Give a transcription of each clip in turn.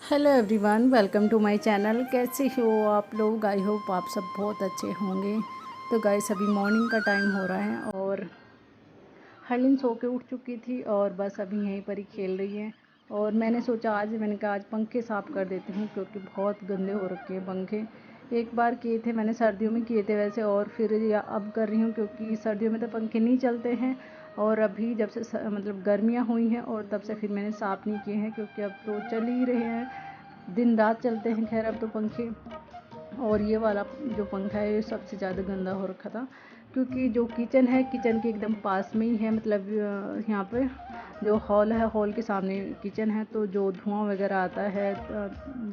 Hello everyone, welcome to my channel. कैसे हो आप लोग? आई होप आप सब बहुत अच्छे होंगे। तो गाइस, अभी मॉर्निंग का टाइम हो रहा है और हर्लिन सो के उठ चुकी थी और बस अभी यहीं पर ही खेल रही है। और मैंने कहा आज पंखे साफ़ कर देती हूँ क्योंकि बहुत गंदे हो रखे हैं पंखे। एक बार किए थे मैंने, सर्दियों में किए थे वैसे, और फिर या अब कर रही हूँ क्योंकि सर्दियों में तो पंखे नहीं चलते हैं। और अभी जब से मतलब गर्मियाँ हुई हैं और तब से फिर मैंने साफ़ नहीं किए हैं क्योंकि अब तो चल ही रहे हैं, दिन रात चलते हैं खैर अब तो पंखे। और ये वाला जो पंखा है ये सबसे ज़्यादा गंदा हो रखा था क्योंकि जो किचन है, किचन के एकदम पास में ही है, मतलब यहाँ पे जो हॉल है, हॉल के सामने किचन है। तो जो धुआं वगैरह आता है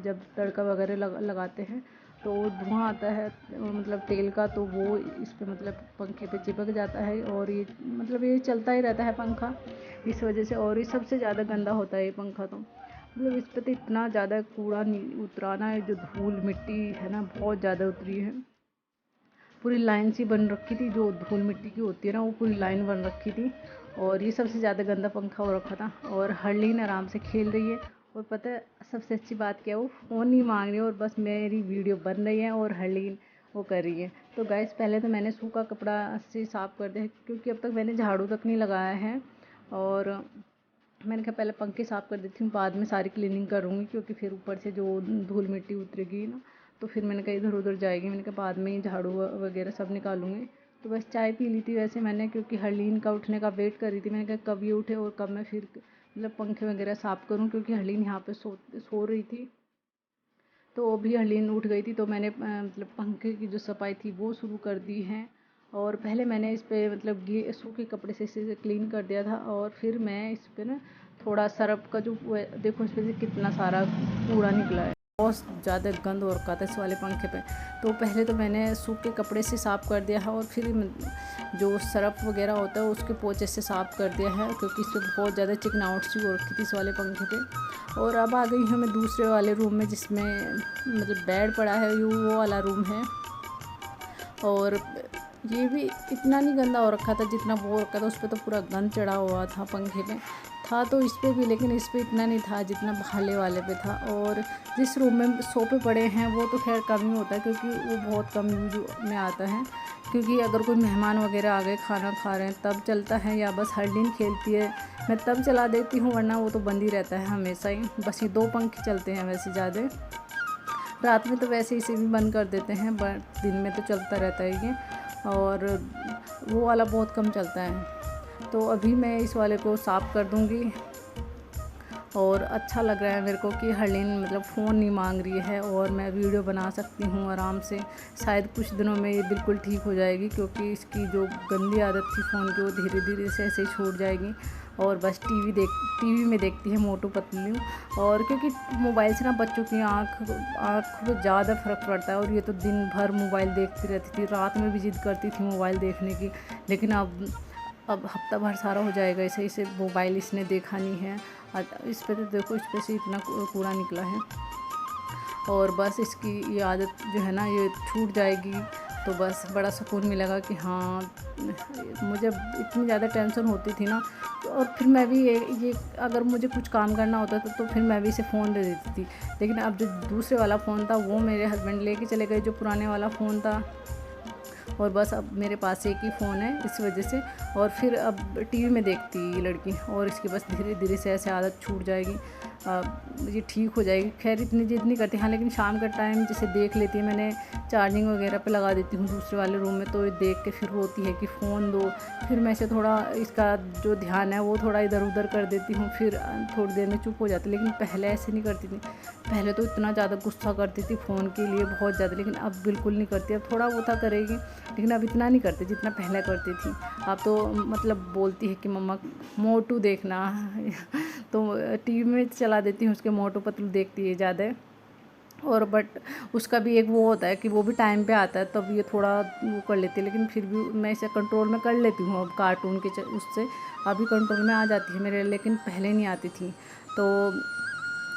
जब तड़का वगैरह लगाते हैं तो धुआं आता है, मतलब तेल का, तो वो इस पे मतलब पंखे पे चिपक जाता है और ये मतलब ये चलता ही रहता है पंखा इस वजह से। और ये सबसे ज़्यादा गंदा होता है ये पंखा। तो मतलब इस पे तो इतना ज़्यादा कूड़ा उतराना है, जो धूल मिट्टी है ना बहुत ज़्यादा उतरी है। पूरी लाइन सी बन रखी थी, जो धूल मिट्टी की होती है ना वो पूरी लाइन बन रखी थी। और ये सबसे ज़्यादा गंदा पंखा हो रखा था। और हर्लीन आराम से खेल रही है। और पता है सबसे अच्छी बात क्या है, वो फ़ोन नहीं मांग रही है और बस मेरी वीडियो बन रही है और हर्लीन वो कर रही है। तो गाइस, पहले तो मैंने सूखा कपड़ा से साफ़ कर दिया क्योंकि अब तक मैंने झाड़ू तक नहीं लगाया है। और मैंने कहा पहले पंखे साफ़ कर देती हूँ, बाद में सारी क्लीनिंग करूँगी क्योंकि फिर ऊपर से जो धूल मिट्टी उतरेगी ना तो फिर मैंने कहा इधर उधर जाएगी। मैंने कहा बाद में ही झाड़ू वगैरह सब निकालूंगी। तो बस चाय पी ली थी वैसे मैंने, क्योंकि हरलीन का उठने का वेट कर रही थी। मैंने कहा कब ये उठे और कब मैं फिर मतलब पंखे वगैरह साफ़ करूँ, क्योंकि हरलीन यहाँ पे सो रही थी। तो अभी हरलीन उठ गई थी तो मैंने मतलब पंखे की जो सफाई थी वो शुरू कर दी है। और पहले मैंने इस पे मतलब सूखे कपड़े से इसे क्लीन कर दिया था और फिर मैं इस पे ना थोड़ा सरफ का जो देखो इस पे से कितना सारा कूड़ा निकला है, बहुत ज़्यादा गंद हो रखा था इस वाले पंखे पे। तो पहले तो मैंने सूखे कपड़े से साफ़ कर दिया है और फिर जो सरफ वगैरह होता है उसके पोंछे से साफ़ कर दिया है, क्योंकि इस पर बहुत ज़्यादा चिकनाहट सी हो रखी थी इस वाले पंखे पे। और अब आ गई हूँ मैं दूसरे वाले रूम में जिसमें मतलब बेड पड़ा है, वो वाला रूम है। और ये भी इतना नहीं गंदा हो रखा था जितना वो हो रखा था, उस पर तो पूरा गंद चढ़ा हुआ था पंखे पे था तो इस पर भी, लेकिन इस पर इतना नहीं था जितना भाले वाले पे था। और जिस रूम में सोफे पड़े हैं वो तो खैर कम ही होता है क्योंकि वो बहुत कम यूज में आता है, क्योंकि अगर कोई मेहमान वगैरह आ गए खाना खा रहे हैं तब चलता है, या बस हरलीन खेलती है मैं तब चला देती हूँ, वरना वो तो बंद ही रहता है हमेशा ही। बस ये 2 पंखे चलते हैं वैसे ज़्यादा। रात में तो वैसे इसे भी बंद कर देते हैं, बट दिन में तो चलता रहता है ये। और वो वाला बहुत कम चलता है। तो अभी मैं इस वाले को साफ़ कर दूँगी। और अच्छा लग रहा है मेरे को कि हरलीन मतलब फ़ोन नहीं मांग रही है और मैं वीडियो बना सकती हूँ आराम से। शायद कुछ दिनों में ये बिल्कुल ठीक हो जाएगी, क्योंकि इसकी जो गंदी आदत थी फ़ोन की वो धीरे धीरे से ऐसे ही छूट जाएगी। और बस टीवी में देखती है मोटू पतलू। और क्योंकि मोबाइल से ना बच्चों की आँख पे ज़्यादा फ़र्क पड़ता है, और ये तो दिन भर मोबाइल देखती रहती थी, रात में भी ज़िद करती थी मोबाइल देखने की। लेकिन अब हफ्ता भर सारा हो जाएगा ऐसे इसे मोबाइल इसने देखा नहीं है। इस पे तो देखो, इस पे से इतना कूड़ा निकला है। और बस इसकी ये आदत जो है ना ये छूट जाएगी तो बस बड़ा सुकून मिलेगा कि हाँ, मुझे इतनी ज़्यादा टेंशन होती थी ना। और फिर मैं भी ये अगर मुझे कुछ काम करना होता था तो फिर मैं भी इसे फ़ोन दे देती थी। लेकिन अब जो दूसरे वाला फ़ोन था वो मेरे हस्बैंड लेके चले गए, जो पुराने वाला फ़ोन था। और बस अब मेरे पास एक ही फ़ोन है इस वजह से। और फिर अब टीवी में देखती है ये लड़की, और इसकी बस धीरे धीरे से ऐसे आदत छूट जाएगी, ये ठीक हो जाएगी। खैर इतनी जिद नहीं करती, हाँ, लेकिन शाम का टाइम जैसे देख लेती है, मैंने चार्जिंग वगैरह पे लगा देती हूँ दूसरे वाले रूम में, तो ये देख के फिर रोती है कि फ़ोन दो। फिर मैं इसे थोड़ा इसका जो ध्यान है वो थोड़ा इधर उधर कर देती हूँ, फिर थोड़ी देर में चुप हो जाती। लेकिन पहले ऐसे नहीं करती थी, पहले तो इतना ज़्यादा गुस्सा करती थी फ़ोन के लिए, बहुत ज़्यादा। लेकिन अब बिल्कुल नहीं करती, अब थोड़ा बहुत करेगी लेकिन अब इतना नहीं करती जितना पहले करती थी। अब तो मतलब बोलती है कि मम्मा मोटू देखना तो टीवी में चला देती हूँ उसके, मोटू पतलू देखती है ज़्यादा। और बट उसका भी एक वो होता है कि वो भी टाइम पे आता है तब ये थोड़ा वो कर लेती है, लेकिन फिर भी मैं इसे कंट्रोल में कर लेती हूँ अब कार्टून के उससे अभी कंट्रोल में आ जाती है मेरे, लेकिन पहले नहीं आती थी। तो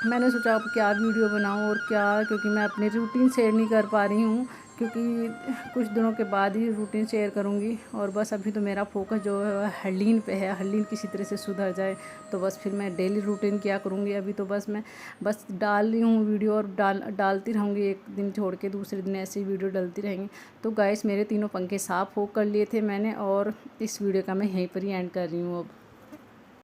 मैंने सोचा अब क्या वीडियो बनाऊँ और क्या, क्योंकि मैं अपनी रूटीन शेयर नहीं कर पा रही हूँ क्योंकि कुछ दिनों के बाद ही रूटीन शेयर करूँगी। और बस अभी तो मेरा फोकस जो है हरलीन पे है, हरलीन किसी तरह से सुधर जाए तो बस फिर मैं डेली रूटीन किया करूँगी। अभी तो बस मैं बस डाल रही हूँ वीडियो और डालती रहूँगी, एक दिन छोड़ के दूसरे दिन ऐसे ही वीडियो डलती रहेंगी। तो गाइस मेरे तीनों पंखे साफ़ हो कर लिए थे मैंने, और इस वीडियो का मैं यहीं पर ही एंड कर रही हूँ अब।